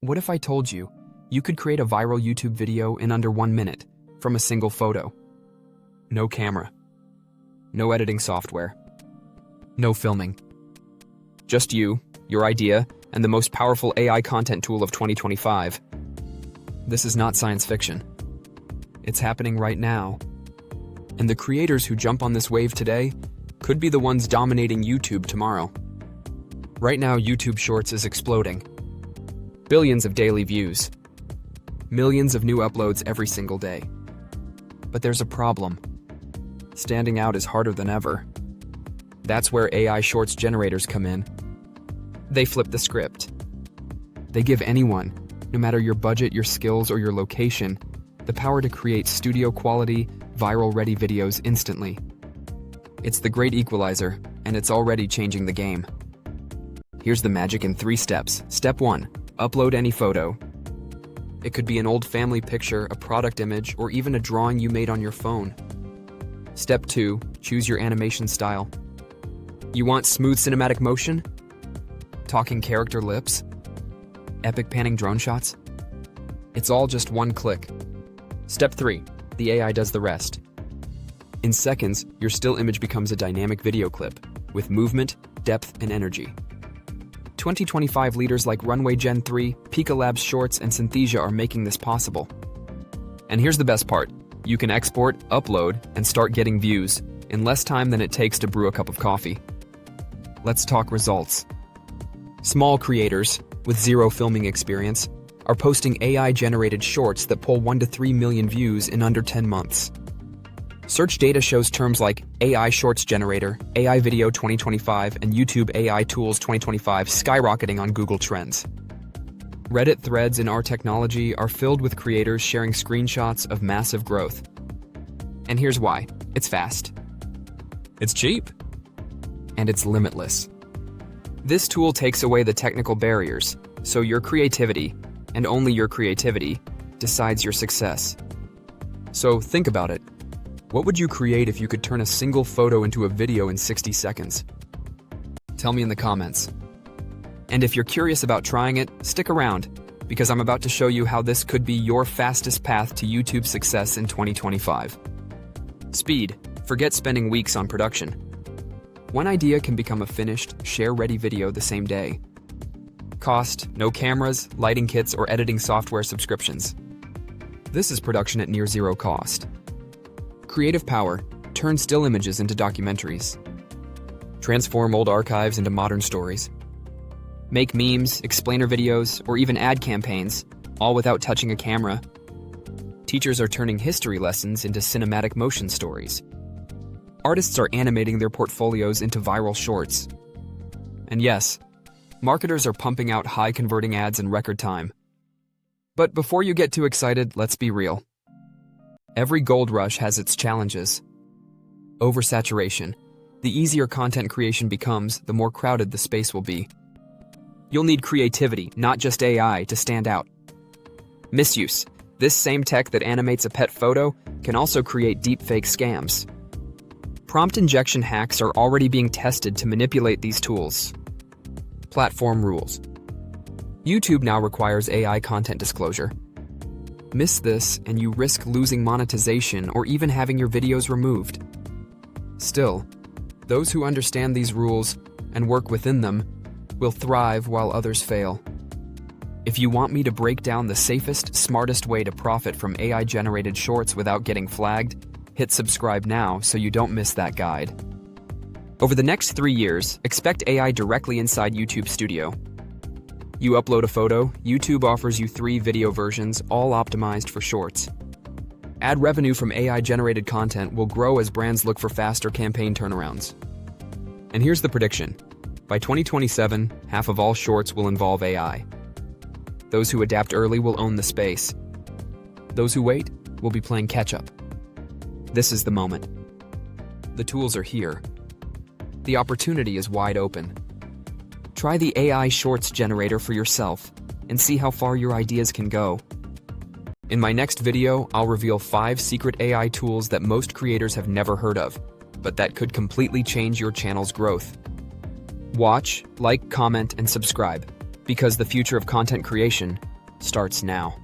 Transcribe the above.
What if I told you you could create a viral YouTube video in under 1 minute from a single photo? No camera, no editing software, no filming. Just you, your idea, and the most powerful AI content tool of 2025. This is not science fiction. It's happening right now. And the creators who jump on this wave today could be the ones dominating YouTube tomorrow. Right now, YouTube Shorts is exploding. Billions of daily views. Millions of new uploads every single day. But there's a problem. Standing out is harder than ever. That's where AI Shorts generators come in. They flip the script. They give anyone, no matter your budget, your skills, or your location, the power to create studio-quality, viral-ready videos instantly. It's the great equalizer, and it's already changing the game. Here's the magic in 3 steps. Step 1. Upload any photo. It could be an old family picture, a product image, or even a drawing you made on your phone. Step 2. Choose your animation style. You want smooth cinematic motion? Talking character lips? Epic panning drone shots? It's all just one click. Step 3. The AI does the rest. In seconds, your still image becomes a dynamic video clip with movement, depth, and energy. 2025 leaders like Runway Gen-3, Pika Labs Shorts, and Synthesia are making this possible. And here's the best part. You can export, upload, and start getting views in less time than it takes to brew a cup of coffee. Let's talk results. Small creators with 0 filming experience are posting AI-generated shorts that pull 1 to 3 million views in under 10 months. Search data shows terms like AI Shorts Generator, AI Video 2025, and YouTube AI Tools 2025 skyrocketing on Google Trends. Reddit threads in our technology are filled with creators sharing screenshots of massive growth. And here's why. It's fast. It's cheap. And it's limitless. This tool takes away the technical barriers, so your creativity, and only your creativity, decides your success. So think about it. What would you create if you could turn a single photo into a video in 60 seconds? Tell me in the comments. And if you're curious about trying it, stick around, because I'm about to show you how this could be your fastest path to YouTube success in 2025. Speed. Forget spending weeks on production. One idea can become a finished, share-ready video the same day. Cost. No cameras, lighting kits, or editing software subscriptions. This is production at near 0 cost. Creative power. Turn still images into documentaries. Transform old archives into modern stories. Make memes, explainer videos, or even ad campaigns, all without touching a camera. Teachers are turning history lessons into cinematic motion stories. Artists are animating their portfolios into viral shorts. And yes, marketers are pumping out high-converting ads in record time. But before you get too excited, let's be real. Every gold rush has its challenges. Oversaturation. The easier content creation becomes, the more crowded the space will be. You'll need creativity, not just AI, to stand out. Misuse. This same tech that animates a pet photo can also create deepfake scams. Prompt injection hacks are already being tested to manipulate these tools. Platform rules. YouTube now requires AI content disclosure. Miss this, and you risk losing monetization or even having your videos removed. Still, those who understand these rules and work within them will thrive while others fail. If you want me to break down the safest, smartest way to profit from AI-generated shorts without getting flagged, hit subscribe now so you don't miss that guide. Over the next 3 years, expect AI directly inside YouTube Studio. You upload a photo, YouTube offers you 3 video versions, all optimized for shorts. Ad revenue from AI-generated content will grow as brands look for faster campaign turnarounds. And here's the prediction. By 2027, half of all shorts will involve AI. Those who adapt early will own the space. Those who wait will be playing catch-up. This is the moment. The tools are here. The opportunity is wide open. Try the AI Shorts generator for yourself and see how far your ideas can go. In my next video, I'll reveal 5 secret AI tools that most creators have never heard of, but that could completely change your channel's growth. Watch, like, comment, and subscribe, because the future of content creation starts now.